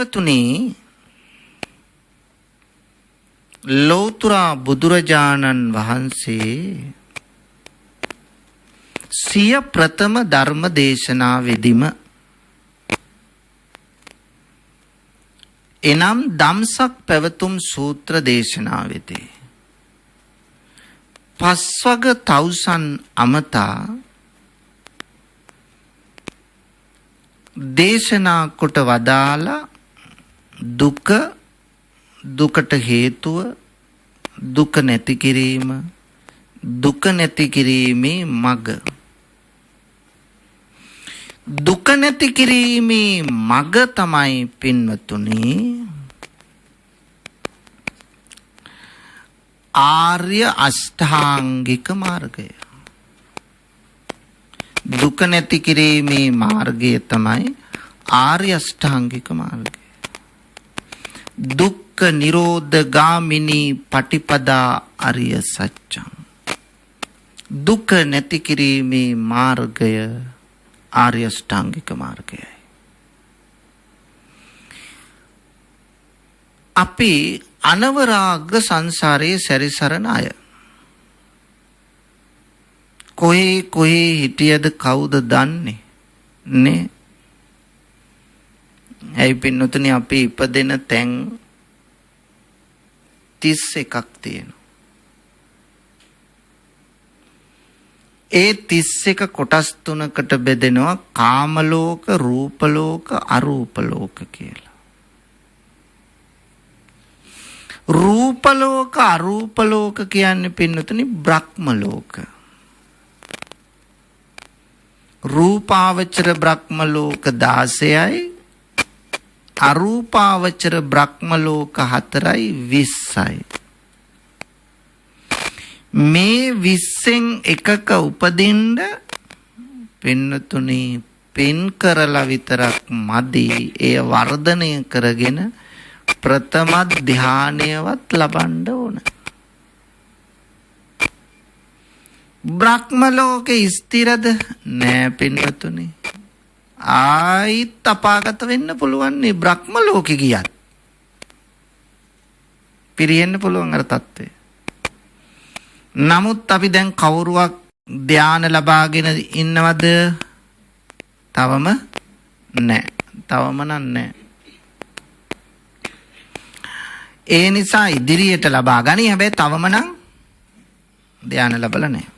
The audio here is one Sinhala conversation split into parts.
තුනේ ලෞතර බුදුරජාණන් වහන්සේ සිය ප්‍රථම ධර්ම දේශනාවෙදිම එනම් ධම්සක් පැවතුම් සූත්‍ර දේශනාවෙදී පස්වග තවුසන් අමතා දේශනා කොට වදාලා දුක, දුකට හේතුව, දුක නැති කිරීම, දුක නැති කිරීමේ මඟ. දුක නැති කිරීමේ මඟ තමයි පින්වතුනි ආර්ය අෂ්ටාංගික මාර්ගය. දුක නැති කිරීමේ මාර්ගය තමයි ආර්ය අෂ්ටාංගික මාර්ගය. දුක්ඛ නිරෝධ ගාමිනී පටිපදා අරිය සත්‍යං. දුක නැති කිරීමේ මාර්ගය ආර්ය අෂ්ටාංගික මාර්ගයයි. අපි අනවරාග සංසාරයේ සැරිසරන අය. කොහේ හිටියද කවුද දන්නේ නේ? ඇයි පින්නතුනි අපි ඉපදෙන තැන් 31ක් තියෙනවා. ඒ 31 කොටස් තුනකට බෙදෙනවා කාම ලෝක, රූප ලෝක, අරූප ලෝක කියලා. රූප ලෝක, අරූප ලෝක කියන්නේ පින්නතුනි බ්‍රහ්ම ලෝක. රූපාවචර බ්‍රහ්ම ලෝක 16යි, අරූපාවචර බ්‍රහ්ම ලෝක 4යි 20යි. මේ 20න් එකක උපදින්න පින්නතුනි පින් කරලා විතරක් මදි. එය වර්ධනය කරගෙන ප්‍රථම ධානයවත් ලබන්න ඕන. බ්‍රහ්ම ලෝකේ ස්ථිරද? නෑ පින්වතුනි. ආයිත් අපාගත වෙන්න පුළුවන් නේ බ්‍රහ්ම ලෝකේ ගියත්. පිරෙන්න පුළුවන් අර තත්ත්වය. නමුත් අපි දැන් කවුරුවක් ධානය ලබාගෙන ඉන්නවද? තවම නෑ. තවම නෑ. ඒ නිසා ඉදිරියට ලබා ගනි. හැබැයි තවම නම් ධානය ලැබලා නෑ.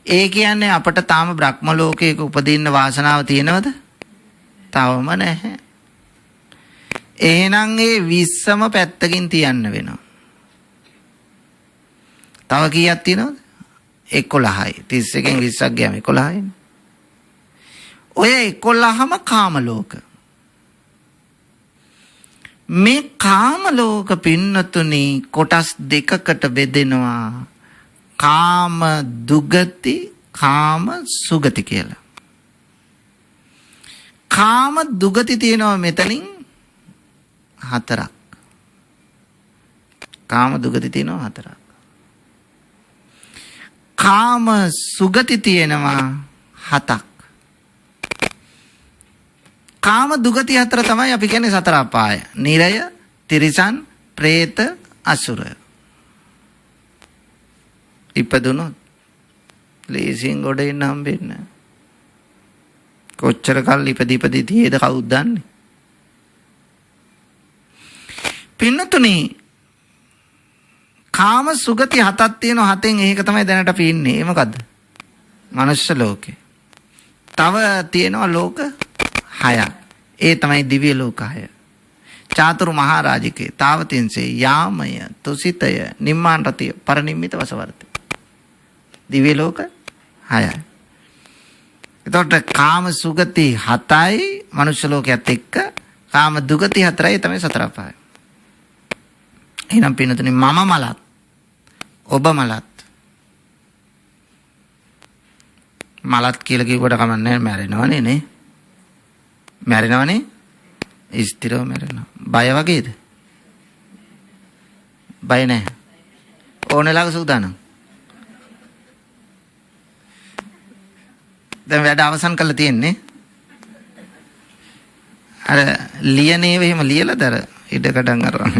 ඒ කියන්නේ අපට තාම බ්‍රහ්ම ලෝකයක උපදින්න වාසනාව තියෙනවද? තවම නැහැ. එහෙනම් ඒ 20ම පැත්තකින් තියන්න වෙනවා. තව කීයක් තියෙනවද? 11යි. 31කින් 20ක් ගියාම 11යි. ඔය 11ම කාම ලෝක. මේ කාම ලෝක පින්නතුනි කොටස් දෙකකට බෙදෙනවා. කාම දුගති, කාම සුගති කියලා. කාම දුගති තියෙනවා මෙතනින් 4ක්. කාම දුගති තියෙනවා 4ක්. කාම සුගති තියෙනවා 7ක්. කාම දුගති 4 තමයි අපි කියන්නේ සතර අපාය. නිරය, තිරිසන්, പ്രേත, අසුර. ඉපදුනොත් ලේසියෙන් ගොඩ එන්න හම්බෙන්නේ. කොච්චර කල් ඉපදී තියේද කවුද දන්නේ? පින්නතුනි කාම සුගති 7ක් තියෙනවා. 7න් එකක තමයි දැනට අපි ඉන්නේ. ඒ මොකද්ද? මනුෂ්‍ය ලෝකේ. තව තියෙනවා ලෝක 6ක්. ඒ තමයි දිව්‍ය ලෝක 6. චාතුරු මහරජිකේ, තාවතින්සේ, යාමය, තුසිතය, නිම්මාන රතිය, පරිනිම්මිත වසවර්ති. දිව්‍ය ලෝක 6යි. එතකොට කාම සුගති 7යි මනුෂ්‍ය ලෝකයේත් එක්ක කාම දුගති 4යි තමයි සතර අපාය. එහෙනම් පින්නතුනි මම මලත් ඔබ මලත් කියලා කිව්වට කමන්නේ මැරෙනවනේ නේ. මැරෙනවනේ. ස්ථිරව මැරෙනවා. බය වගේද? බය නැහැ. ඕනෙලාක සූදානම්. දැන් වැඩ අවසන් කරලා තියෙන්නේ. අර ලියනේ එහෙම ලියලාද අර ඉඩකඩම් අරන්.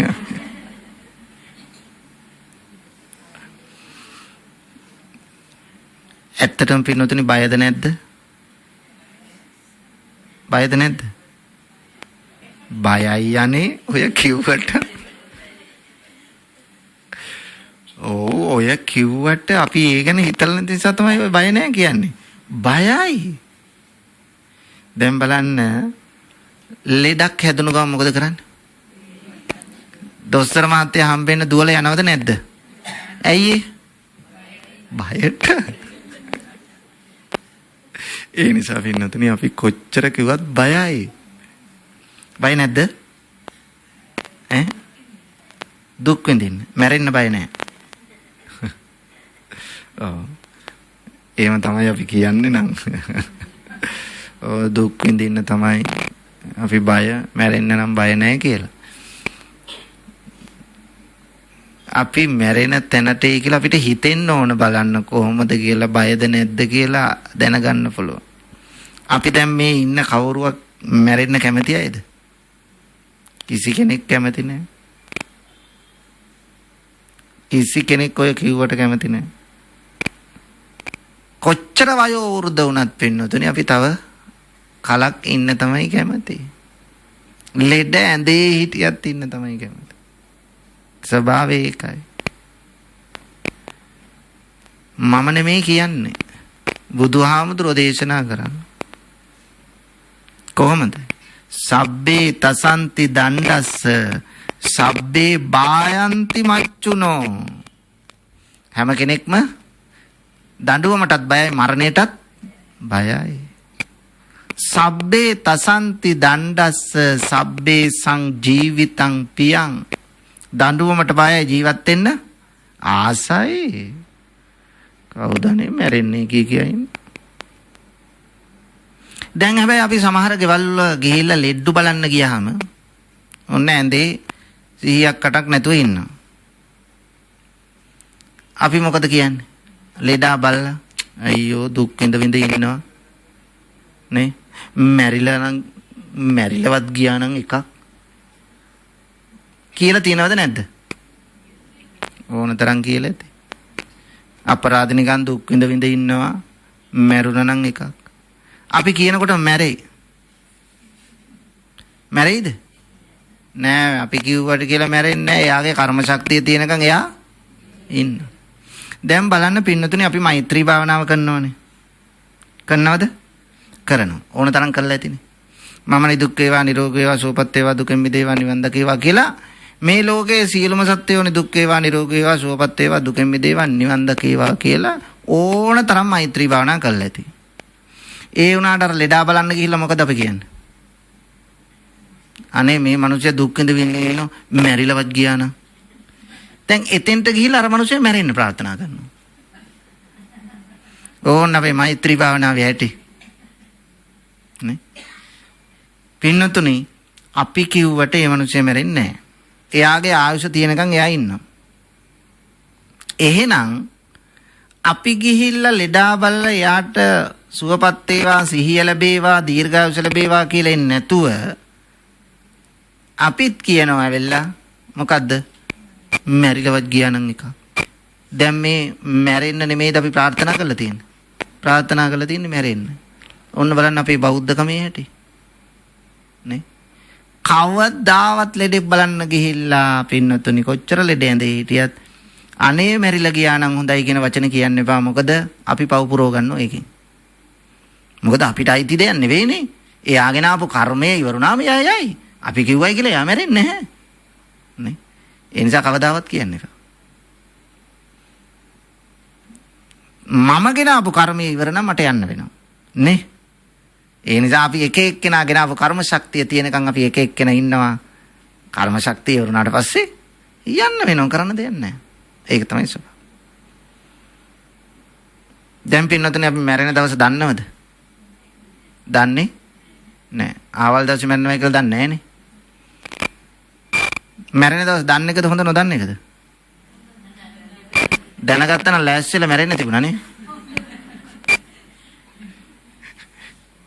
ඇත්තටම පින්නතුනි බයද නැද්ද? බයද නැද්ද? බයයි යන්නේ ඔය කිව්වට. ඔය කිව්වට අපි ඒ ගැන හිතලා නැති නිසා තමයි ඔය බය නැහැ කියන්නේ. බයයි. දැන් බලන්න ලෙඩක් හැදුණු ගමන් මොකද කරන්නේ? දොස්තර මහත්තයා හම්බෙන්න දුවලා යනවද නැද්ද? ඇයි ඒ? බයට. ඒ නිසා පින්නතුනි අපි කොච්චර කිව්වත් බයයි. බය නැද්ද? දුක් විඳින්න, මැරෙන්න බය නැහැ. ඔව්. එහෙම තමයි අපි කියන්නේ නම්. දුක් විඳින්න තමයි අපි බය, මැරෙන්න නම් බය නැහැ කියලා. අපි මැරෙන තැනට ඒ කියලා අපිට හිතෙන්න ඕන බලන්න කොහොමද කියලා, බයද නැද්ද කියලා දැනගන්න පුළුවන්. අපි දැන් මේ ඉන්න කවුරුවක් මැරෙන්න කැමති අයද? කිසි කෙනෙක් කැමති නැහැ. කිසි කෙනෙක් ඔය කිව්වට කැමති නැහැ. කොච්චර වයෝ වෘද්ධ වුණත් පින්නතුනේ අපි තව කලක් ඉන්න තමයි කැමති. ලෙඩ ඇඳේ හිටියත් ඉන්න තමයි කැමති. ස්වභාවය ඒකයි. මම නෙමෙයි කියන්නේ. බුදුහාමුදුරෝ දේශනා කරන්නේ. කොහොමද? සබ්බේ තසන්ති දණ්ඩස්ස සබ්බේ බායන්ති මච්චුනෝ. හැම කෙනෙක්ම දඬුවමටත් බයයි, මරණයටත් බයයි. සබ්බේ තසන්ති දණ්ඩස්ස සබ්බේ සංජීවිතං පියං. දඬුවමට බයයි, ජීවත් වෙන්න ආසයි. කවුදනේ මැරෙන්නේ කියයින්. දැන් හැබැයි අපි සමහර ගෙවල් වල ගිහිල්ලා ලෙඩ්ඩු බලන්න ගියාම ඔන්න ඇඳේ 100ක් 8ක් නැතුව ඉන්නවා. අපි මොකද කියන්නේ? ලෙඩා බලලා අයියෝ දුක් විඳ විඳ ඉන්නවා නේ. මැරිලවත් ගියා නම් එකක් කියලා තියනවද නැද්ද? ඕන තරම් කියලා ඇති. අපරාධ නිකන් දුක් විඳ විඳ ඉන්නවා, මැරුණා නම් එකක්. අපි කියනකොට මැරෙයි. මැරෙයිද? නෑ, අපි කිව්වට කියලා මැරෙන්නේ නෑ. එයාගේ කර්ම ශක්තිය තියෙනකන් එයා ඉන්න. දැන් බලන්න පින්නතුනේ අපි මෛත්‍රී භාවනාව කරනවනේ. කරනවද? කරනවා. ඕන තරම් කරලා ඇතිනේ. මම නිදුක් වේවා, නිරෝගී වේවා, සුවපත් වේවා, දුකෙන් මිදේවා, නිවන් දකේවා කියලා මේ ලෝකයේ සියලුම සත්වයෝ නිදුක් වේවා, නිරෝගී වේවා, සුවපත් වේවා, දුකෙන් මිදේවා, නිවන් දකේවා කියලා ඕන තරම් මෛත්‍රී භාවනා කරලා ඇති. ඒ වුණාට අර ලෙඩා බලන්න ගිහිල්ලා මොකද අපි කියන්නේ? අනේ මේ මිනිස්සු දුක් විඳ විඳින මැරිලවත් ගියා නම්. දැන් එතෙන්ට ගිහිල්ලා අර මිනිස්සු මැරෙන්න ප්‍රාර්ථනා කරනවා. ඕන්න අපේ මෛත්‍රී භාවනාවේ ඇති. නේ? පින්නතුනි අපි කිව්වට මේ මිනිස්සු මැරෙන්නේ නැහැ. එයාගේ ආයුෂ තියෙනකන් එයා ඉන්නවා. එහෙනම් අපි ගිහිල්ලා ලෙඩා බලලා එයාට සුවපත් වේවා, සිහිය ලැබේවා, දීර්ඝායුෂ ලැබේවා කියලා එන්නේ නැතුව අපිත් කියනවා ඇවිල්ලා මොකද්ද? මැරිලවත් ගියා නම් එකක්. දැන් මේ මැරෙන්න නෙමෙයිද අපි ප්‍රාර්ථනා කරලා තියෙන්නේ? ප්‍රාර්ථනා කරලා තියෙන්නේ මැරෙන්න. ඔන්න බලන්න අපේ බෞද්ධකමේ හැටි. නේ? කවදාවත් ලෙඩෙක් බලන්න ගිහිල්ලා පින්නතුනි කොච්චර ලෙඩ ඇඳේ හිටියත් අනේ මැරිලා ගියා නම් හොඳයි කියන වචන කියන්න එපා. මොකද අපි පව පුරව ගන්නවා ඒකෙන්. මොකද අපිට අයිති දෙයක් නෙවෙයිනේ. එයාගෙන ආපු කර්මය ඉවරුනාම යයි. අපි කිව්වයි කියලා එයා මැරෙන්නේ නැහැ. නේ? ඒ නිසා කවදාවත් කියන්න එපා. මම ගෙන ආපු කර්මය ඉවර නම් මට යන්න වෙනවා. නේ? ඒ නිසා අපි එක එක්කෙනා ගෙන ආපු කර්ම ශක්තිය තියෙනකන් අපි එක එක්කෙනා ඉන්නවා. කර්ම ශක්තිය ඉවරුනාට පස්සේ යන්න වෙනවා, කරන්න දෙයක් නැහැ. ඒක තමයි ස්වභාවය. දැන් පින්නතුනේ අපි මැරෙන දවස දන්නවද? දන්නේ නැහැ. ආවල් දවසේ මැරෙනවා කියලා දන්නේ නැහනේ. මැරෙන දවස් දන්න එකද හොඳ නොදන්න එකද? දැනගත්තා නම් ලෑස්තිලා මැරෙන්න තිබුණානේ.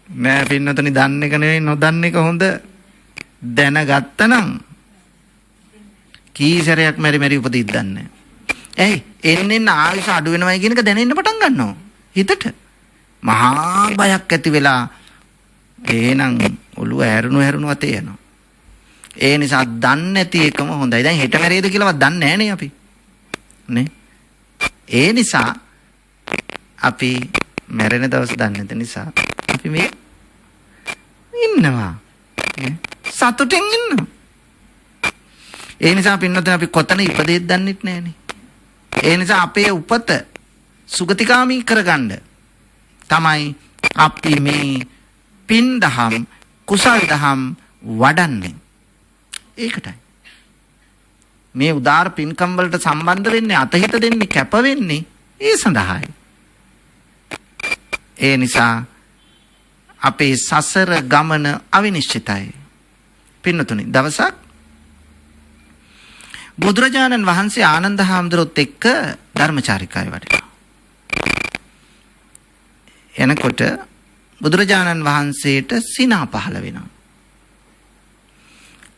නෑ පින්නතුනි, දන්න එක නෙවෙයි නොදන්න එක හොඳ. දැනගත්තනම් කීසරයක් මෙරි උපදින්න දන්නේ. ඇයි එන්නෙන් ආයුෂ අඩු වෙනවයි කියන එක දැනෙන්න පටන් ගන්නවා හිතට. මහා බයක් ඇති වෙලා එහෙනම් ඔළුව හැරුණු අතේ යනවා. ඒ නිසා දන්නේ නැති එකම හොඳයි. දැන් හෙට මැරෙයිද කියලාවත් දන්නේ නැහනේ අපි. නේ? ඒ නිසා අපි මැරෙන දවස් දන්නේ නැති නිසා අපි මේ ඉන්නවා. සතුටින් ඉන්නවා. ඒ නිසා පින්නතේ අපි කොතන ඉපදෙයිද දන්නෙත් නැහනේ. ඒ නිසා අපේ උපත සුගතිකාමී කරගන්න තමයි අපි මේ පින් දහම් කුසල් දහම් වඩන්නේ. ඒකටයි මේ උදාර පින්කම් වලට සම්බන්ධ වෙන්නේ අතහිත දෙන්නේ කැප වෙන්නේ ඒ සඳහායි. ඒ නිසා අපේ සසර ගමන අවිනිශ්චිතයි. පින්නතුනි දවසක් බුදුරජාණන් වහන්සේ ආනන්ද හාමුදුරුවොත් එක්ක ධර්මචාරිකාවේ වඩිනවා. එනකොට බුදුරජාණන් වහන්සේට සිනා පහළ වෙනවා.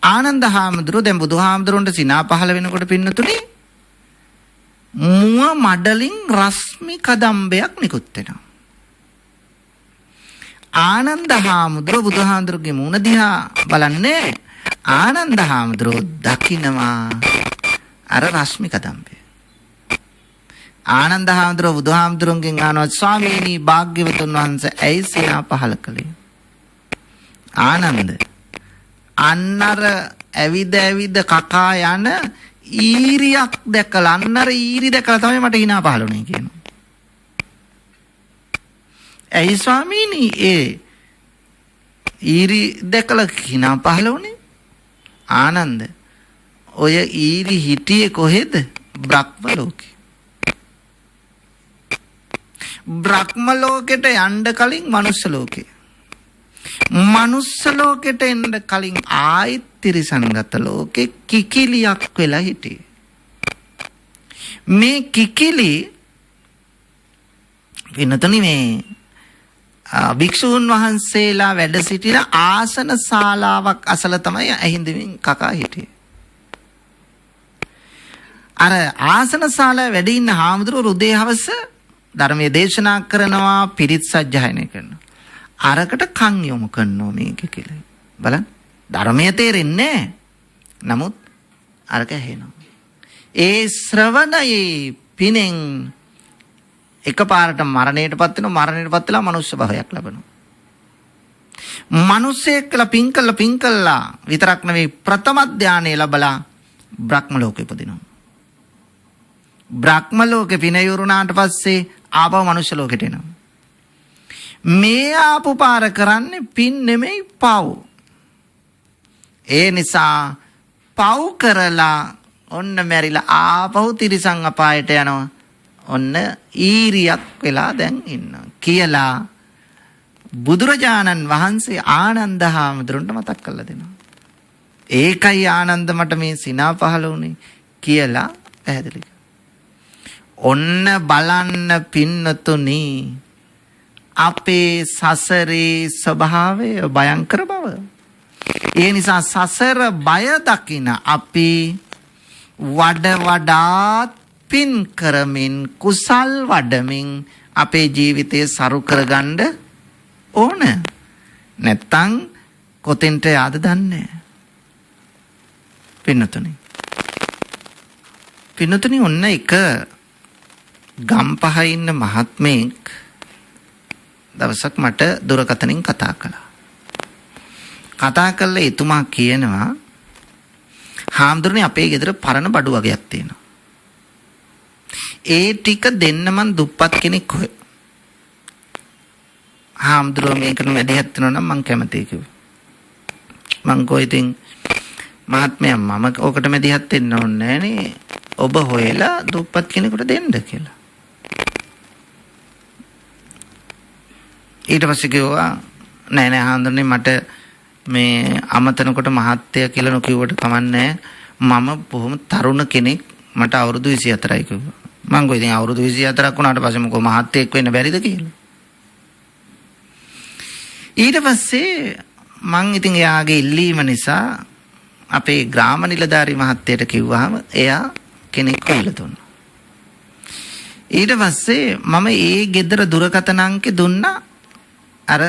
ආනන්ද හාමුදුරුවෝ දැන් බුදුහාමුදුරුවන්ට සිනා පහළ වෙනකොට පින්නතුනේ මුව මඩලින් රශ්මි කදම්බයක් නිකුත් වෙනවා. ආනන්ද හාමුදුරුවෝ බුදුහාමුදුරුවෝගේ මුණ දිහා බලන්නේ ආනන්ද හාමුදුරුවෝ දකින්නවා අර රශ්මි කදම්බය. ආනන්ද හාමුදුරුවෝ බුදුහාමුදුරුවන්ගෙන් අහනවා ස්වාමීනි භාග්‍යවතුන් වහන්සේ ඇයි සිනා පහළ කළේ? ආනන්ද අන්නර ඇවිද කකා යන ඊරියක් දැකලා අන්නර ඊරි දැකලා තමයි මට hina පහළ වුනේ කියනවා. ඇයි ස්වාමීනි ඒ ඊරි දැකලා hina පහළ වුනේ? ආනන්ද ඔය ඊරි හිටියේ කොහෙද? බ්‍රහ්ම ලෝකේ. බ්‍රහ්ම ලෝකෙට යන්න කලින් මනුස්ස ලෝකේ. මනුස්ස ලෝකෙට එන්න කලින් ආයෙත් තිරිසන්ගත ලෝකේ කිකිලියක් වෙලා හිටියේ. මේ කිකිලි වෙනතනි මේ භික්ෂූන් වහන්සේලා වැඩ සිටින ආසන ශාලාවක් අසල තමයි ඇහිඳමින් කකා හිටියේ. අර ආසන ශාලාවේ වැඩ ඉන්න හාමුදුරුවෝ රුදේ හවස ධර්මයේ දේශනා කරනවා පිරිත් සජ්ජායනය කරනවා. අරකට කන් යොමු කරනවා මේක කියලා. බලන්න ධර්මයේ තේරෙන්නේ නමුත් අරක ඇහෙනවා. ඒ ශ්‍රවණයේ පිනෙන් එකපාරට මරණයටපත් වෙනවා. මරණයටපත් වෙලා මනුෂ්‍ය භවයක් ලබනවා. මිනිස්සෙක් කියලා පින් කළා විතරක් නෙවෙයි ප්‍රථම ධානය ලැබලා බ්‍රහ්ම ලෝකෙ උපදිනවා. බ්‍රහ්ම ලෝකෙ පින යුරුණාට පස්සේ ආපහු මනුෂ්‍ය ලෝකෙට එනවා. මේ ආපු පාර කරන්නේ පින් නෙමෙයි පව්. ඒ නිසා පව් කරලා ඔන්න මැරිලා ආපහු තිරිසන් අපායට යනවා. ඔන්න ඊරියක් වෙලා දැන් ඉන්නවා කියලා බුදුරජාණන් වහන්සේ ආනන්ද හාමුදුරන්ට මතක් කරලා දෙනවා. ඒකයි ආනන්ද මට මේ සිනා පහළ වුණේ කියලා පැහැදිලි කරනවා. ඔන්න බලන්න පින්නතුනි අපේ සසරේ ස්වභාවය භයංකර බව. ඒ නිසා සසර බය දකින අපි වඩාත් පින් කරමින් කුසල් වඩමින් අපේ ජීවිතය සරු කරගන්න ඕන. නැත්තම් කොතෙන්ට යාද දන්නේ. පින්නතුනි ඔන්න එක ගම්පහ ඉන්න මහත්මයෙක් දවසක් මට දුරකථනින් කතා කළා. කතා කළා එතුමා කියනවා හාමුදුරනේ අපේ ගෙදර පරණ බඩු වගේක් තියෙනවා. ඒ ටික දෙන්න මං දුප්පත් කෙනෙක් හොය. හාමුදුරුවෝ මේකට මැදිහත් වෙනවා නම් මං කැමතියි කිව්වා. මං කෝ ඉතින් මහත්මයා මම ඔකට මැදිහත් වෙන්න ඕනේ නෑනේ. ඔබ හොයලා දුප්පත් කෙනෙකුට දෙන්න කියලා. ඊට පස්සේ කිව්වා නෑ හාමුදුරනේ මට මේ අමතනකොට මහත්ය කියලා නොකියුවට කමන්නේ. මම බොහොම තරුණ කෙනෙක්. මට අවුරුදු 24යි කිව්වා. මං ගෝ ඉතින් අවුරුදු 24ක් වුණාට පස්සේ මොකෝ මහත්යෙක් වෙන්න බැරිද කියලා. ඊට පස්සේ මං ඉතින් එයාගේ ඉල්ලීම නිසා අපේ ග්‍රාම නිලධාරි මහත්තයට කිව්වහම එයා කෙනෙක් කියලා දුන්නා. ඊට පස්සේ මම ඒ ගෙදර දුරකථන අංකේ දුන්නා අර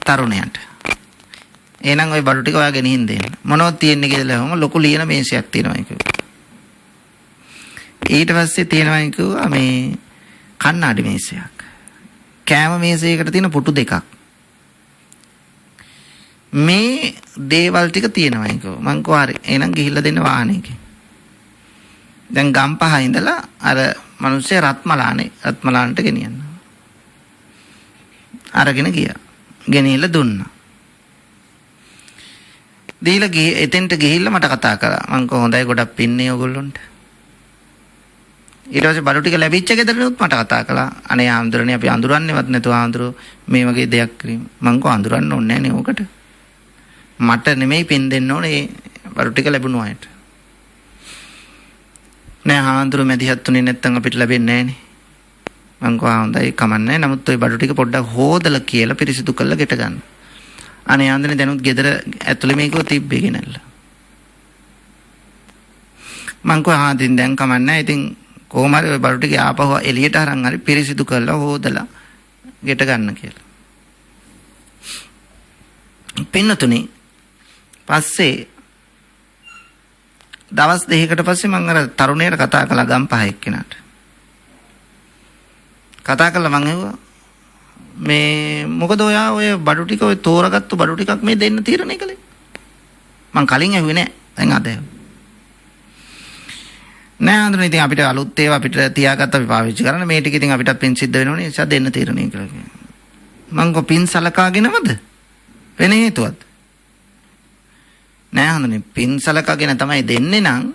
තරුණයාට. එහෙනම් ওই බඩු ටික ඔයා ගෙනින් දෙන්න. මොනවද තියෙන්නේ කියලා හොම ලොකු ලියන මේසයක් තියෙනවා කිව්වා. ඊට පස්සේ තියෙනවා කිව්වා මේ කණ්ණාඩි මේසයක්. කෑම මේසයකට තියෙන පුටු දෙකක්. මේ දේවල් ටික තියෙනවා කිව්වා. මං කිව්වා හරි. එහෙනම් ගිහිල්ලා දෙන්න වාහනේකින්. දැන් ගම්පහ ඉඳලා අර මිනිස්සේ රත්මලාන්ට ගෙනියන්න. අරගෙන ගියා. ගෙනිහිල්ලා දුන්නා. දීලා එතෙන්ට ගිහිල්ලා මට කතා කරා. මං කිව්වා හොඳයි ගොඩක් පින්නේ ඔයගොල්ලොන්ට. ඊට පස්සේ බඩු ටික ලැබිච්ච ගෙදරනොත් මට කතා කළා. අනේ ආන්දරනේ අපි අඳුරන්නේවත් නැතුව ආන්දරෝ මේ වගේ දෙයක් කිරීම. මං කිව්වා අඳුරන්න ඕනේ නැහැ නේ ඕකට. මට නෙමෙයි පින් දෙන්න ඕනේ බඩු ටික ලැබුණු අයට. නෑ ආන්දරෝ මැදිහත් තුනේ නැත්තම් අපිට ලැබෙන්නේ නැහනේ. මං කිව්වා හොඳයි කමන්නේ. නමුත් ওই බඩු ටික පොඩ්ඩක් හොදලා කියලා පිරිසිදු කරලා ගෙට ගන්න. අනේ ආන්දරනේ දැනුත් ගෙදර ඇතුලේ මේකෝ තිබ්බේ ගෙනල්ලා. මං කිව්වා දැන් කමන්නේ. ඉතින් කොහොම හරි ওই බඩු ටික ආපහු එළියට අරන් හරි පිරිසිදු කරලා හොදලා ගෙට ගන්න කියලා. පින්නතුනේ පස්සේ දවස් දෙකකට පස්සේ මම අර තරුණයට කතා කළා ගම්පහ එක්කෙනාට. කතා කළා මම ඇහුවා මේ මොකද ඔයා ඔය බඩු ටික ඔය තෝරාගත්තු බඩු ටිකක් මේ දෙන්න තීරණය කළේ? මං කලින් ඇහුවේ නෑ. දැන් අද ඇහුවා. නෑ අඳුන ඉතින් අපිට අලුත් ඒවා අපිට තියාගත්ත අපි පාවිච්චි කරන්න මේ ටික ඉතින් අපිටත් පින් සිද්ධ වෙනවනේ ඒ නිසා දෙන්න තීරණය කළා. මං කො පින් සලකාගෙනමද? වෙන හේතුවක්ද? නෑ හඳුනේ පින් සලකාගෙන තමයි දෙන්නේ නම්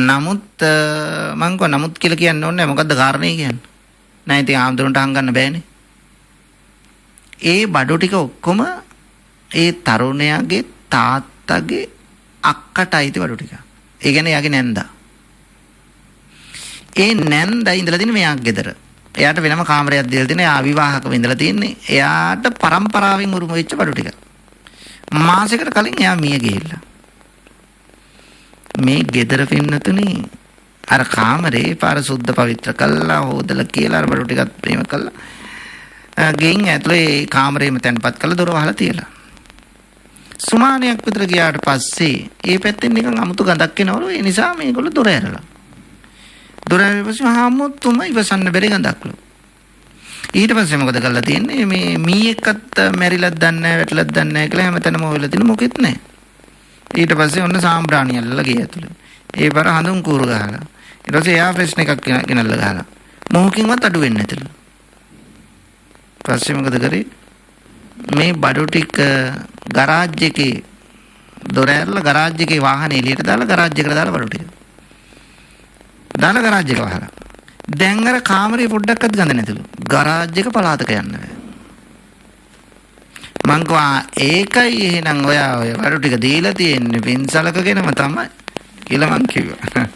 නමුත් මං කො නමුත් කියලා කියන්න ඕනේ මොකද්ද කාරණේ කියන්නේ? නෑ ඉතින් ආම්දුරන්ට හංගන්න බෑනේ. ඒ බඩු ටික ඔක්කොම ඒ තරුණයාගේ තාත්තගේ අක්කට අයිති බඩු ටික. ඒ කියන්නේ යාගේ නැන්දා. ඒ නැන්දා ඉඳලා තියෙන මෙයාගේ ගෙදර. එයාට වෙනම කාමරයක් දීලා තියෙන. එයා අවිවාහකව ඉඳලා තියෙන්නේ. එයාට පරම්පරාවෙන් උරුම වෙච්ච බඩු ටික. මාසෙකට කලින් එයා මිය ගිහිල්ලා. මේ ගෙදර පින්නතුනේ අර කාමරේ පාර සුද්ධ පවිත්‍ර කළා හොදලා කියලා අර බඩු ටිකත් ප්‍රේම කළා. ගෙයින් ඇතුලේ කාමරේම තැන්පත් කරලා දොර වහලා තියලා. සුමානයක් විතර ගියාට පස්සේ ඒ පැත්තෙන් නිකන් අමුතු ගඳක් එනවලු. ඒ නිසා මේගොල්ලෝ දොර ඇරලා. දොර ඇරලා පස්සේ හාමුදුරුවෝ තුම ඉවසන්න බැරි ගඳක්ලු. ඊට පස්සේ මොකද කරලා තියෙන්නේ මේ මීයක්වත් මැරිලත් දන්නේ නැහැ වැටලත් දන්නේ නැහැ කියලා හැමතැනම හොයලා තිනු මොකෙත් නැහැ. ඊට පස්සේ ඔන්න සාම්බ්‍රාණියල්ලා ගිය ඇතුලේ. ඒ බර හඳුන් කූරු ගහලා. ඊට පස්සේ එයා ප්‍රශ්න එකක් ගෙනල්ලා ගහලා. මොහොකින්වත් අඩු වෙන්නේ නැතිලු. පස්සේ මොකද කරේ? මේ බඩු ටික ගරාජ් එකේ දොර ඇරලා ගරාජ් එකේ වාහනේ එළියට දාලා ගරාජ් එකට දාලා බඩු ටික. දාලා ගරාජ් එක වහලා. දැන් අර කාමරේ පොඩ්ඩක්වත් ගඳ නැතිලු. ගරාජ් එක පලාතක යන්න බෑ. මං කවා ඒකයි එහෙනම් ඔයා ඔය බඩු ටික දීලා තියෙන්නේ පින්සලකගෙනම තමයි කියලා මං කිව්වා.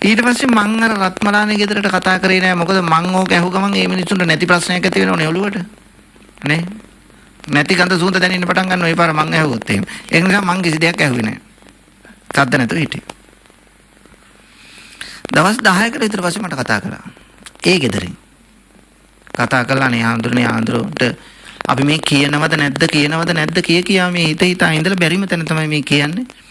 ඊට පස්සේ මං අර රත්මලානේ ගෙදරට කතා කරේ නෑ. මොකද මං ඕක ඇහුව ගමන් ඒ මිනිස්සුන්ට නැති ප්‍රශ්නයක් ඇති වෙනවනේ ඔළුවට. නේ? නැති ගඳ සුවඳ දැනෙන්න පටන් ගන්න ඔය පාර මං ඇහුවොත් එහෙම. ඒ නිසා මං කිසි දෙයක් ඇහුවේ නෑ. සද්ද නැතුව හිටියේ. දවස් 10කට විතර පස්සේ මට කතා කළා. ඒ ගෙදරින්. කතා කළා නේ ආන්දරට අපි මේ කියනවද නැද්ද කියා මේ හිතා ඉඳලා බැරිම තැන තමයි මේ කියන්නේ.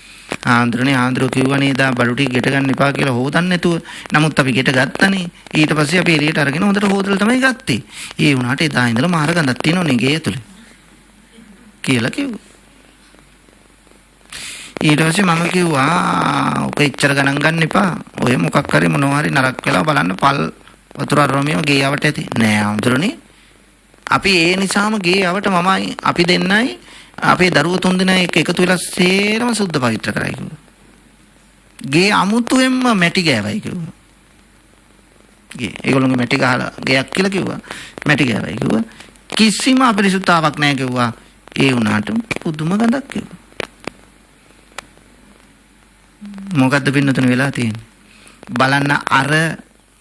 ආන්දරෝ කිව්වා නේද බඩු ටික ගෙට ගන්න එපා කියලා හොදන්න නැතුව. නමුත් අපි ගෙට ගත්තනේ. ඊට පස්සේ අපි එළියට අරගෙන හොඳට හොදලා තමයි ගත්තේ. ඒ වුණාට එදා ඉඳලා මාර ගඳක් තියෙනවනේ ගේ ඇතුලේ. කියලා කිව්වා. ඊට පස්සේ මම කිව්වා ඔක ඉච්චර ගණන් ගන්න එපා. ඔය මොකක් හරි මොනවා හරි නරක වෙලා බලන්න පල් වතුර අරෝමියම ගේ යවට ඇති. නෑ ආන්දරනේ. අපි ඒ නිසාම ගේ යවට මමයි අපි දෙන්නයි අපේ දරුවෝ තුන් දෙනා එක්ක එකතු වෙලා සේරම සුද්ධ පවිත්‍ර කරයි කිව්වා. ගේ අමුතුවෙන්ම මැටි ගෑවයි කිව්වා. ගේ ඒගොල්ලෝගේ මැටි ගහලා ගයක් කියලා කිව්වා. මැටි ගෑවයි කිව්වා. කිසිම අපරිසුතාවක් නැහැ කිව්වා. ඒ වුණාට පුදුම ගඳක් කිව්වා. මොකද්ද පින්නතුන වෙලා තියෙන්නේ? බලන්න අර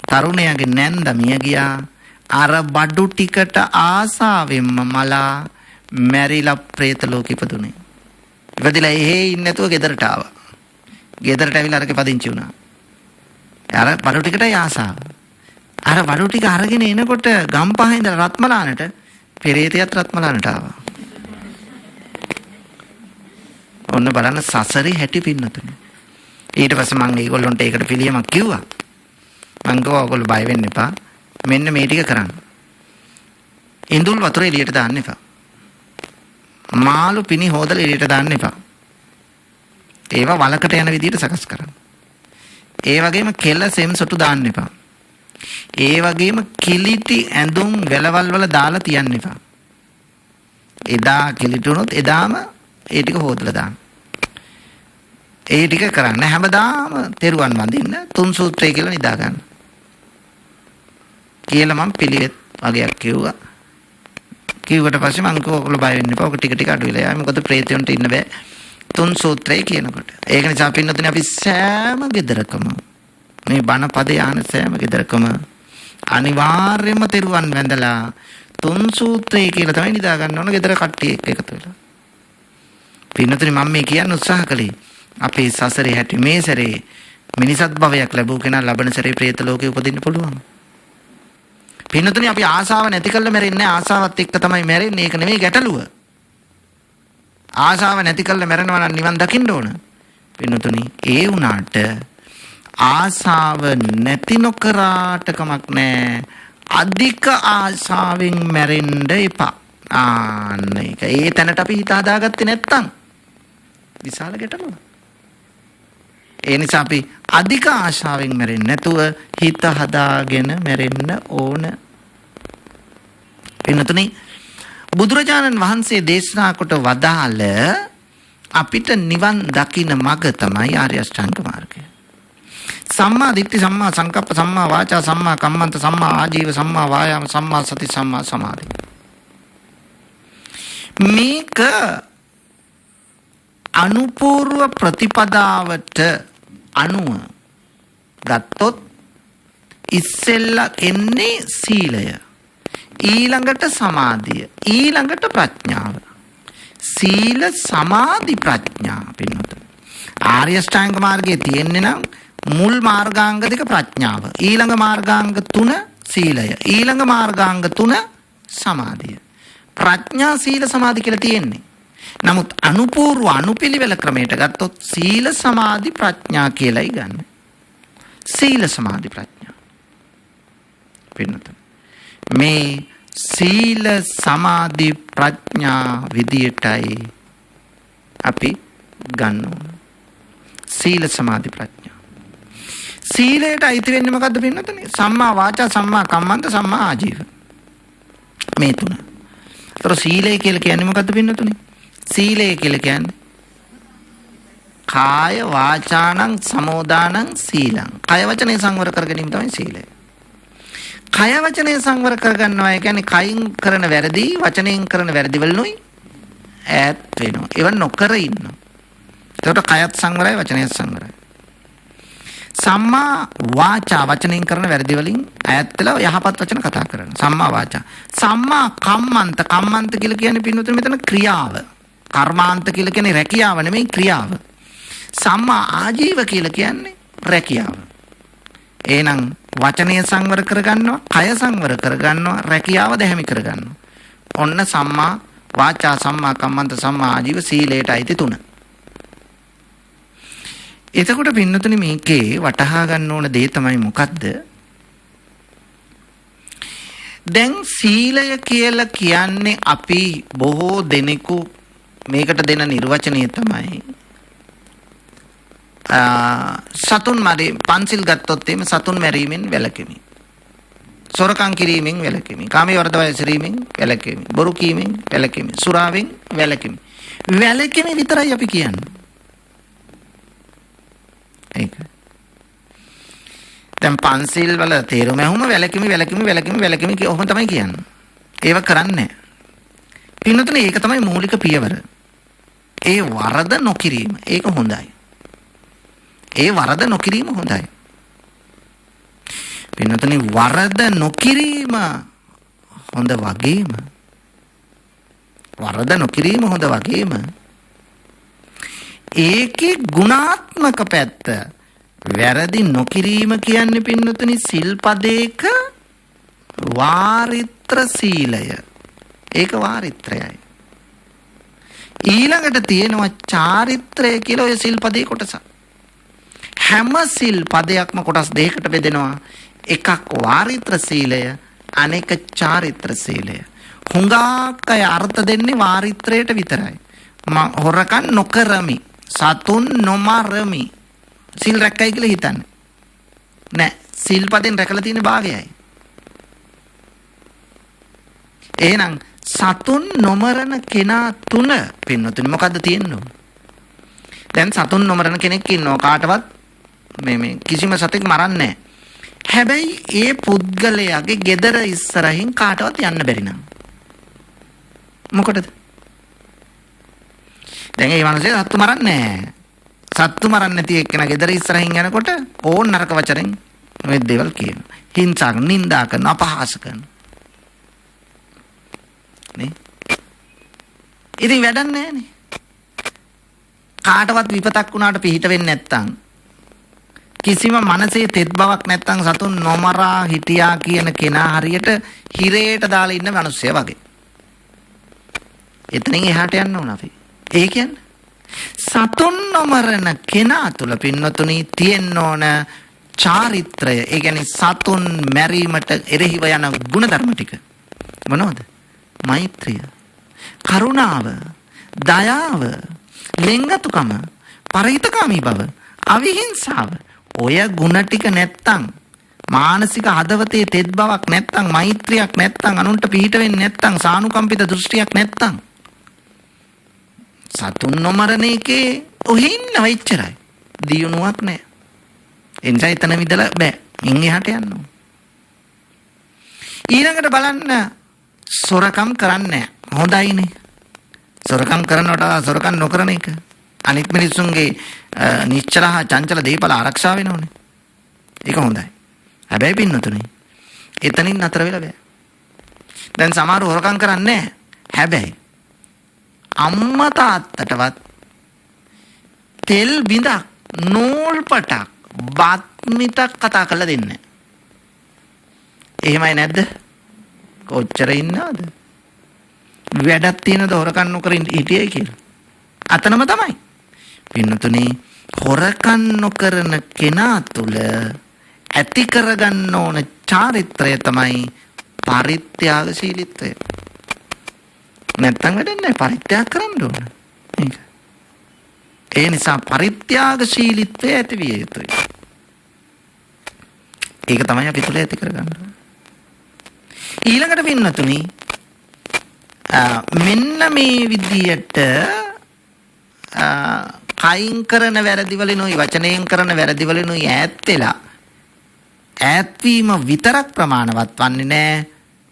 තරුණයාගේ නැන්ද මිය ගියා. අර බඩු ටිකට ආසාවෙන්ම මලා මැරිලා പ്രേත ලෝකෙ ඉපදුනේ. ඉපදිලා එහෙ ඉන්නේ නැතුව ගෙදරට ආවා. ගෙදරට ඇවිල්ලා අරක පදිංචි වුණා. අර බඩු ටිකටයි ආසාව. අර බඩු ටික අරගෙන එනකොට ගම්පහේ ඉඳලා රත්මලානට පෙරේතයත් රත්මලානට ආවා. ඔන්න බලන්න සසරේ හැටි පින්නතුනේ. ඊට පස්සේ මම ඒගොල්ලන්ට ඒකට පිළියමක් කිව්වා. මං කිව්වා ඔයගොල්ලෝ බය වෙන්න එපා. මෙන්න මේ ටික කරන්න. ඉඳුල් වතුර එළියට දාන්න එපා. මාළු පිණි හොදලා එළියට දාන්න එපා. ඒවා වලකට යන විදිහට සකස් කරන්න. ඒ වගේම කෙල සෙම් සොටු දාන්න එපා. ඒ වගේම කිලිටි ඇඳුම් වැලවල් වල දාලා තියන්න එපා. එදා කිලිටි වුණොත් එදාම ඒ ටික හොදලා දාන්න. ඒ ටික කරන්න හැමදාම තෙරුවන් වඳින්න තුන් සූත්‍රය කියලා නිදා ගන්න. කියලා මම පිළිවෙත් වගේක් කිව්වා. කිව්වට පස්සේ මම කිව්වා ඔයගොල්ලෝ බය වෙන්න එපා. ඔක ටික ටික අඩු වෙලා යයි. මොකද ප්‍රේතයන්ට ඉන්න බෑ. තුන් සූත්‍රය කියනකොට. ඒක නිසා පින්නතුනේ අපි සෑම ගෙදරකම මේ බණ පදේ ආන සෑම ගෙදරකම අනිවාර්යයෙන්ම තෙරුවන් වැඳලා තුන් සූත්‍රය කියලා තමයි නිදා ගන්න ඕන ගෙදර කට්ටිය එකතු වෙලා. පින්නතුනේ මම මේ කියන්න උත්සාහ කළේ අපේ සසරේ හැටි මේ සැරේ මිනිසත් භවයක් ලැබුව කෙනා ලබන සැරේ പ്രേත ලෝකෙ උපදින්න පුළුවන්. පින්නතුනේ අපි ආසාව නැති කළා මැරෙන්නේ ආසාවත් එක්ක තමයි මැරෙන්නේ. ඒක නෙමෙයි ගැටලුව. ආසාව නැති කළා මැරෙනවා නම් නිවන් දකින්න ඕන. පින්නතුනේ ඒ වුණාට ආසාව නැති නොකරාට කමක් නැහැ. අධික ආසාවෙන් මැරෙන්න එපා. ආන්න ඒක. ඒ තැනට අපි හිත හදාගත්තේ නැත්තම් විශාල ගැටලුවක්. ඒ නිසා අපි අධික ආශාවෙන් මැරෙන්නේ නැතුව හිත හදාගෙන මැරෙන්න ඕන. එන්නතුනේ බුදුරජාණන් වහන්සේ දේශනා කොට වදාළ අපිට නිවන් දකින්න මඟ තමයි ආර්ය අෂ්ටාංග මාර්ගය. සම්මා දිට්ඨි සම්මා සංකප්ප සම්මා වාචා සම්මා කම්මන්ත සම්මා ආජීව සම්මා වායාම සම්මා සති සම්මා සමාධි. මේක අනුපූර්ව ප්‍රතිපදාවට අනුව ගත්තොත් ඉස්සෙල්ලා එන්නේ සීලය, ඊළඟට සමාධිය, ඊළඟට ප්‍රඥාව. සීල සමාධි ප්‍රඥා පින්නත ආර්ය අෂ්ටාංග මාර්ගයේ තියෙන්නේ නම් මුල් මාර්ගාංග දෙක ප්‍රඥාව, ඊළඟ මාර්ගාංග 3 සීලය, ඊළඟ මාර්ගාංග 3 සමාධිය. ප්‍රඥා සීල සමාධි කියලා තියෙන්නේ. නමුත් අනුපූර්ව අනුපිළිවෙල ක්‍රමයට ගත්තොත් සීල සමාධි ප්‍රඥා කියලායි ගන්න. සීල සමාධි ප්‍රඥා. පින්නත මේ සීල සමාධි ප්‍රඥා විදියටයි අපි ගන්න ඕන. සීල සමාධි ප්‍රඥා. සීලයට අයිති වෙන්නේ මොකද්ද පින්නතනේ? සම්මා වාචා සම්මා කම්මන්ත සම්මා ආජීව. මේ තුන. ඒතර සීලය කියලා කියන්නේ මොකද්ද පින්නතනේ? සීලය කියලා කියන්නේ කාය වාචානං සමෝදානං සීලං. කය වචනේ සංවර කර ගැනීම තමයි සීලය. කය වචනේ සංවර කර ගන්නවා කියන්නේ කයින් කරන වැරදි වචනෙන් කරන වැරදි වලුයි ඈත් වෙනවා. ඒව නොකර ඉන්නවා. ඒකට කයත් සංවරයි වචනයත් සංවරයි. සම්මා වාචා වචනෙන් කරන වැරදි වලින් ඈත් වෙලා යහපත් වචන කතා කරනවා. සම්මා වාචා. සම්මා කම්මන්ත. කම්මන්ත කියලා කියන්නේ පින්නතුනේ මෙතන ක්‍රියාව. කර්මාන්ත කියලා කියන්නේ රැකියාව නෙමෙයි ක්‍රියාව. සම්මා ආජීව කියලා කියන්නේ රැකියාව. එහෙනම් වචනය සංවර කරගන්නවා, කය සංවර කරගන්නවා, රැකියාව දැහැමි කරගන්නවා. ඔන්න සම්මා වාචා සම්මා කම්මන්ත සම්මා ආජීව සීලයට අයිති 3. එතකොට පින්නතුනේ මේකේ වටහා ගන්න ඕන දේ තමයි මොකද්ද? දැන් සීලය කියලා කියන්නේ අපි බොහෝ දෙනෙකු මේකට දෙන නිර්වචනය තමයි සතුන් මරි පන්සිල් ගත්තොත් එimhe සතුන් මැරීමෙන් වැළකෙමි. සොරකම් කිරීමෙන් වැළකෙමි. කාමයේ වර්ධව ඇසිරීමෙන් වැළකෙමි. බොරු කීමෙන් වැළකෙමි. සුරාවෙන් වැළකෙමි. වැළකෙමි විතරයි අපි කියන්නේ. ඒක. දැන් පන්සිල් වල තේරුම ඇහුම වැළකෙමි කොහොම තමයි කියන්නේ. ඒව කරන්නේ නැහැ. පින්නතුනේ ඒක තමයි මූලික පියවර. ඒ වරද නොකිරීම. ඒක හොඳයි. ඒ වරද නොකිරීම හොඳයි. පින්නතුනේ වරද නොකිරීම හොඳ වගේම වරද නොකිරීම හොඳ වගේම ඒකේ ගුණාත්මක පැත්ත වැරදි නොකිරීම කියන්නේ පින්නතුනි සිල්පදයක වාරිත්‍ර සීලය. ඒක වාරිත්‍රයයි. ඊළඟට තියෙනවා චාරිත්‍රය කියලා ඔය සිල්පදේ කොටස. හැම සිල්පදයක්ම කොටස් දෙකකට බෙදෙනවා. එකක් වාරිත්‍ර සීලය, අනෙක චාරිත්‍ර සීලය. හුඟක් අය අර්ථ දෙන්නේ වාරිත්‍රයට විතරයි. හොරකම් නොකරමි, සතුන් නොමරමි, සිල් රැක්කයි කියලා හිතන්නේ. නෑ, සිල්පදෙන් රැකලා තියෙන භාවයයි. එහෙනම් සතුන් නොමරන කෙනා තුන පින්නතුනි මොකද්ද තියෙන්නේ? දැන් සතුන් නොමරන කෙනෙක් ඉන්නවා කාටවත් මේ කිසිම සතෙක් මරන්නේ නැහැ. හැබැයි ඒ පුද්ගලයාගේ ගෙදර ඉස්සරහින් කාටවත් යන්න බැරි නම් මොකටද? දැන් ඒ මිනිස්සේ සත්තු මරන්නේ නැහැ. සත්තු මරන්නේ නැති එක්කෙනා ගෙදර ඉස්සරහින් යනකොට ඕන් නරක වචනෙන් මේ දේවල් කියනවා. හිංසා කරන, නින්දා කරන, අපහාස කරන. නේ? ඉතින් වැඩක් නැහැනේ. කාටවත් විපතක් වුණාට පිහිට වෙන්නේ නැත්තම් කිසිම මනසේ තෙත් බවක් නැත්තම් සතුන් නොමරා හිටියා කියන කෙනා හරියට හිරේට දාලා ඉන්න මිනිස්සයා වගේ. එතනින් එහාට යන්න ඕන අපි. ඒ කියන්නේ සතුන් නොමරන කෙනා තුල පින්නතුණි තියෙන්න ඕන චාරිත්‍රය. ඒ කියන්නේ සතුන් මැරීමට එරෙහිව යන ගුණධර්ම ටික. මොනවද? මෛත්‍රිය, කරුණාව, දයාව, ලෙන්ගතුකම, පරිහිතකාමී බව, අවිහිංසාව. ඔය ගුණ ටික නැත්තම් මානසික හදවතේ තෙත් බවක් නැත්තම් මෛත්‍රියක් නැත්තම් අනුන්ට පිහිට වෙන්නේ නැත්තම් සානුකම්පිත දෘෂ්ටියක් නැත්තම් සතුන් නොමරන එකේ ඔහින්න වෙච්චරයි. දියුණුවක් නැහැ. එනිසා එතන විදලා බෑ. මින් එහාට යන්න ඕන. ඊළඟට බලන්න සොරකම් කරන්නේ හොඳයිනේ. සොරකම් කරනකොට සොරකම් නොකරන එක. අනිත් මිනිස්සුන්ගේ නිශ්චල හා චංචල දීපල ආරක්ෂා වෙනෝනේ. ඒක හොඳයි. හැබැයි පින්නතුනේ එතනින් නතර වෙලා බෑ. දැන් සමහර හොරකම් කරන්නේ හැබැයි අම්මා තාත්තටවත් තෙල් බිඳක්, නූල් පටක්, බත් මිටක් කතා කරලා දෙන්නේ. එහෙමයි නැද්ද? කොච්චර ඉන්නවද? වැඩක් තියෙනද හොරකම් නොකර හිටියයි කියලා. අතනම තමයි. පින්නතුනේ හොරකම් නොකරන කෙනා තුල ඇති කරගන්න ඕන චාරිත්‍රය තමයි පරිත්‍යාගශීලීත්වය. නැත්තම් වැඩක් නැහැ. පරිත්‍යාග කරන්න ඕන. ඒක. ඒ නිසා පරිත්‍යාගශීලීත්වය ඇති විය යුතුයි. ඒක තමයි අපි තුල ඇති කරගන්න ඕන. ඊළඟට පින්නතුනි මෙන්න මේ විදියට කයින් කරන වැරදි වලිනුයි වචනයෙන් කරන වැරදි වලිනුයි ඈත් වෙලා ඈත්වීම විතරක් ප්‍රමාණවත් වන්නේ නැහැ.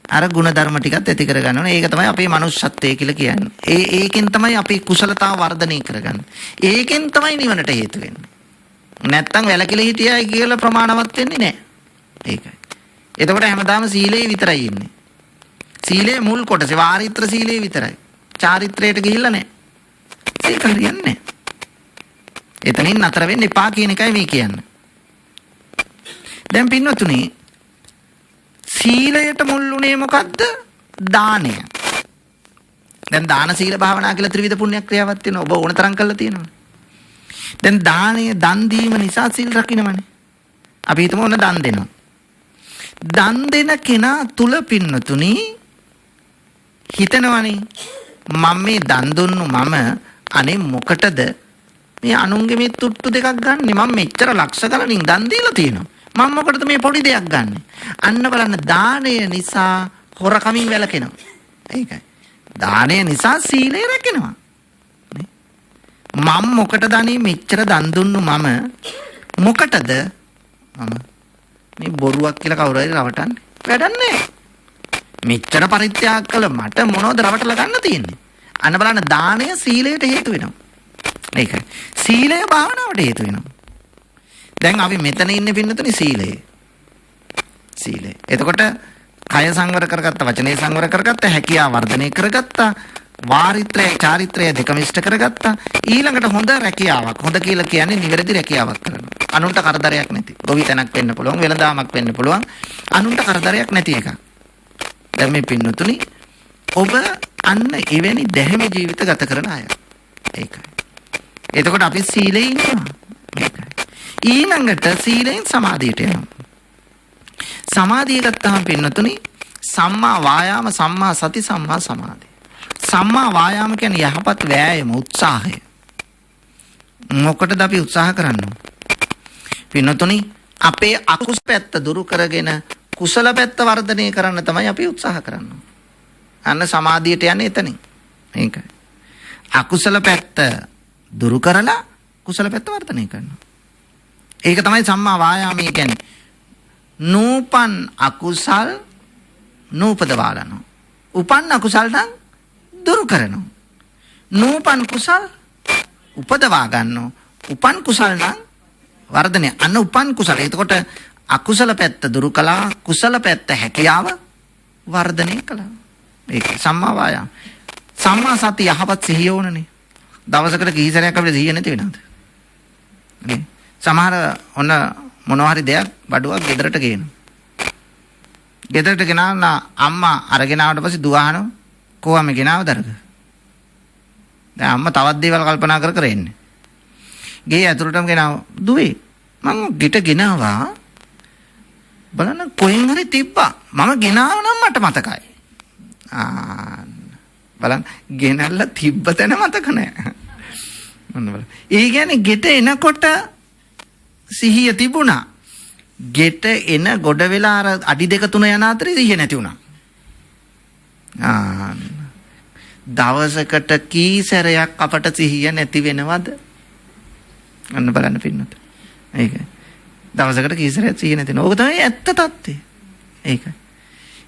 අර ಗುಣධර්ම ටිකත් ඇති කරගන්න ඕනේ. ඒක තමයි අපේ මනුෂ්‍යත්වය කියලා කියන්නේ. ඒකෙන් තමයි අපේ කුසලතාව වර්ධනය කරගන්නේ. ඒකෙන් තමයි නිවනට හේතු වෙන්නේ. නැත්තම් වැලකිලා හිටියයි කියලා ප්‍රමාණවත් වෙන්නේ නැහැ. ඒකයි. එතකොට හැමදාම සීලේ විතරයි ඉන්නේ. සීලේ මුල් කොටසේ වාරිත්‍ර සීලේ විතරයි. චාරිත්‍රයට ගිහිල්ලා නැහැ. ඒක හරියන්නේ නැහැ. එතනින් නතර වෙන්න එපා කියන එකයි මේ කියන්නේ. දැන් පින්වතුනි සීලයට මුල් උනේ මොකද්ද? දානය. දැන් දාන සීල භාවනා කියලා ත්‍රිවිධ පුණ්‍ය ක්‍රියාවක් තියෙනවා. ඔබ ඕන තරම් කරලා තියෙනවා. දැන් දානය දන් දීම නිසා සීල් රකින්නමනේ. අපි හිතමු ඕන දන් දෙනවා. දන් දෙන කෙනා තුල පින්නතුනි හිතනවනේ මම මේ දන් දුන්නු මම අනේ මොකටද මේ අනුන්ගේ මේ තුට්ටු දෙකක් ගන්නෙ? මම මෙච්චර ලක්ෂ ගණනින් දන් දීලා තියෙනවා. මම මොකටද මේ පොඩි දෙයක් ගන්නෙ? අන්න බලන්න දාණය නිසා හොරකමින් වැළකෙනවා. ඒකයි. දාණය නිසා සීලය රැකෙනවා. මම මොකටද අනේ මෙච්චර දන් දුන්නු මම මොකටද මම මේ බොරුවක් කියලා කවුරු හරි රවටන්නේ? වැඩක් නැහැ. මෙච්චර පරිත්‍යාග කළ මට මොනවද රවටලා ගන්න තියෙන්නේ? අන්න බලන්න දාණය සීලයට හේතු වෙනවා. ඒකයි. සීලය භාවනාවට හේතු වෙනවා. දැන් අපි මෙතන ඉන්නේ පින්නතුනේ සීලය. සීලය. එතකොට කය සංවර කරගත්තා, වචනේ සංවර කරගත්තා, හැකියාව වර්ධනය කරගත්තා, වාරිත්‍රය චාරිත්‍රය දෙකම ඉෂ්ට කරගත්තා. ඊළඟට හොඳ රැකියාවක්, හොඳ කියලා කියන්නේ නිවැරදි රැකියාවක් කරනවා. අනුන්ට කරදරයක් නැති. ගොවිතැනක් වෙන්න පුළුවන්, වෙළඳාමක් වෙන්න පුළුවන්. අනුන්ට කරදරයක් නැති එකක්. දැන් මේ පින්නතුනි ඔබ අන්න එවැනි දැහැමි ජීවිත ගත කරන අය. ඒකයි. එතකොට අපි සීලේ ඉන්නවා. මේකයි. ඊළඟට සීලෙන් සමාධියට යනවා. සමාධිය ගත්තාම පින්නතුනි සම්මා වායාම, සම්මා සති, සම්මා සමාධි. සම්මා වායාම කියන්නේ යහපත් වෑයම, උත්සාහය. මොකටද අපි උත්සාහ කරන්නේ? පින්නතුනි අපේ අකුසල පැත්ත දුරු කරගෙන කුසල පැත්ත වර්ධනය කරන්න තමයි අපි උත්සාහ කරන්නේ. අන්න සමාධියට යන්නේ එතනින්. මේකයි. අකුසල පැත්ත දුරු කරලා කුසල පැත්ත වර්ධනය කරනවා. ඒක තමයි සම්මා වායාමයේ කියන්නේ. නූපන් අකුසල් නූපදවාලනවා. උපන් අකුසල් නම් දුරු කරනවා. නූපන් කුසල් උපදවා ගන්නවා. උපන් කුසල් නම් වර්ධනය. අන්න උපන් කුසල. එතකොට අකුසල පැත්ත දුරු කළා, කුසල පැත්ත හැකියාව වර්ධනය කළා. ඒක සම්මා වායාම. සම්මා සති යහපත් සිහිය ඕනනේ. දවසකට කී සැරයක් අපිට සිහිය නැති වෙනවද? නේ? සමහර ඔන්න මොනවා හරි දෙයක් බඩුවක් ගෙදරට ගේනවා. ගෙදරට ගෙනාවන අම්මා අරගෙන ආවට පස්සේ දුව අහනවා කොහොම ගෙනාවද අරක? දැන් අම්මා තවත් දේවල් කල්පනා කර කර ඉන්නේ. ගේ ඇතුළටම ගෙනාව දුවේ මම ගෙට ගෙනාවා බලන්න කොහෙන් හරි තිබ්බා. මම ගෙනාව නම් මට මතකයි. බලන්න ගෙනල්ලා තිබ්බ තැන මතක නැහැ. මොන බලන්න. ඒ කියන්නේ ගෙට එනකොට සිහිය තිබුණා. ගෙට එන ගොඩ වෙලා අර අඩි දෙක තුන යන අතරේ සිහිය නැති වුණා. දවසකට කී සැරයක් අපට සිහිය නැති වෙනවද? අන්න බලන්න පින්නත්. ඒකයි. දවසකට කී සැරයක් සිහිය නැති වෙනවා. ඕක තමයි ඇත්ත තත්ත්වය. ඒකයි.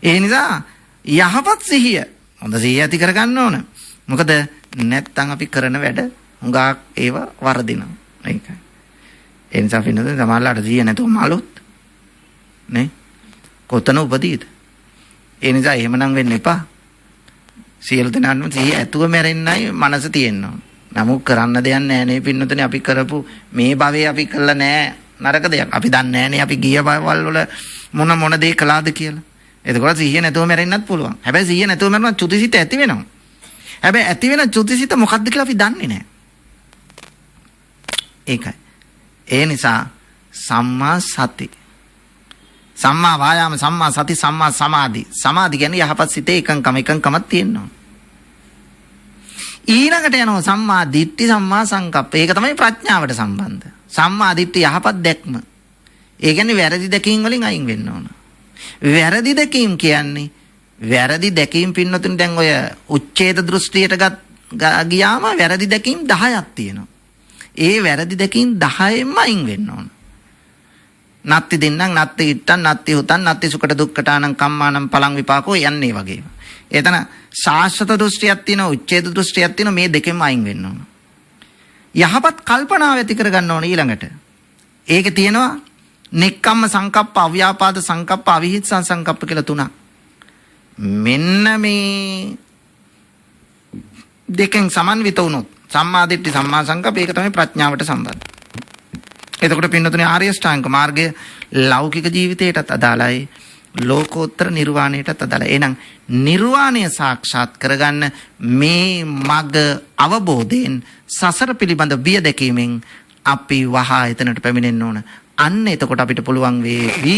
ඒ නිසා යහපත් සිහිය හොඳ සිහිය ඇති කරගන්න ඕන. මොකද නැත්තම් අපි කරන වැඩ හුඟක් ඒවා වර්ධිනවා. ඒකයි. ඒ නිසා පින්නත් සමහරලාට සිහිය නැතුව මාළොත් නේ කොතන උපදීද? ඒ නිසා එහෙමනම් වෙන්න එපා. සියලු දෙනාටම සිහිය ඇතුව මැරෙන්නයි මනස තියෙනවා. නමුත් කරන්න දෙයක් නැහැ නේ පින්නතුනේ. අපි කරපු මේ භවයේ අපි කළා නෑ නරක දෙයක්. අපි දන්නේ නෑනේ අපි ගිය භවවල වල මොන දේ කළාද කියලා. එතකොට සිහිය නැතුව මැරෙන්නත් පුළුවන්. හැබැයි සිහිය නැතුව මැරුණා චුතිසිත ඇති වෙනවා. හැබැයි ඇති වෙන චුතිසිත මොකක්ද කියලා අපි දන්නේ නැහැ. ඒකයි. ඒ නිසා සම්මා සති, සම්මා වායාම, සම්මා සති, සම්මා සමාධි. සමාධි කියන්නේ යහපත් සිතේ එකඟකමක් තියෙනවා. ඊළඟට යනවා සම්මා දිට්ඨි, සම්මා සංකප්ප. ඒක තමයි ප්‍රඥාවට සම්බන්ධ. සම්මා දිට්ඨි යහපත් දැක්ම. ඒ කියන්නේ වැරදි දැකීම් වලින් අයින් වෙන්න ඕන. වැරදි දැකීම් කියන්නේ වැරදි දැකීම් පින්නතුන් දැන් ඔය උච්ඡේද දෘෂ්ටියට ගියාම වැරදි දැකීම් 10ක් තියෙනවා. ඒ වැරදි දැකීම් 10ෙන්ම අයින් වෙන්න ඕන. නත්ති දෙන්නම්, නත්ති ඉත්තන්, නත්ති හුතන්, නත්ති සුකට දුක්කටානම් කම්මානම් පලං විපාකෝ යන්නේ වගේ. එතන ශාස්ත්‍ර දෘෂ්ටියක් තියෙනවා, උච්ඡේද දෘෂ්ටියක් තියෙනවා. මේ දෙකෙන්ම අයින් වෙන්න ඕන. යහපත් කල්පනාව ඇති කරගන්න ඕන ඊළඟට. ඒකේ තියෙනවා නෙක්ඛම්ම සංකප්ප, අව්‍යාපාද සංකප්ප, අවිහිංසා සංකප්ප කියලා තුනක්. මෙන්න මේ දෙකෙන් සමන්විත වුණොත් සම්මා දිට්ඨි, සම්මා සංකප්ප, ඒක තමයි ප්‍රඥාවට සම්බන්ධ. එතකොට පින්නතුනේ ආර්ය ශ්‍රාංක මාර්ගය ලෞකික ජීවිතයටත් අදාළයි, ලෝකෝත්තර නිර්වාණයටත් අදාළයි. එහෙනම් නිර්වාණය සාක්ෂාත් කරගන්න මේ මඟ අවබෝධයෙන් සසර පිළිබඳ බිය දැකීමෙන් අපි වහා එතනට පැමිණෙන්න ඕන. අන්න එතකොට අපිට පුළුවන් වේවි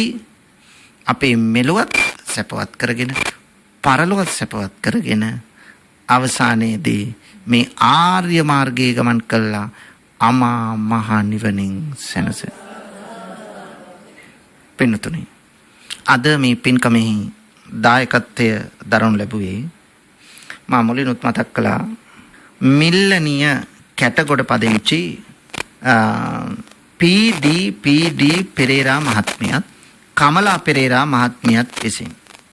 අපේ මෙලොවත් සැපවත් කරගෙන පරලොවත් සැපවත් කරගෙන අවසානයේදී මේ ආර්ය මාර්ගයේ ගමන් කළා අමා මහ නිවනින් සැනසෙන. පින්නතුනි, අද මේ පින්කමෙහි දායකත්වය දරනු ලැබුවේ මා මුලිනුත් මතක් කළා මිල්ලනිය කැටගොඩ පදිංචි පී.ඩී. පෙරේරා මහත්මියත් කමලා පෙරේරා මහත්මියත් විසින්.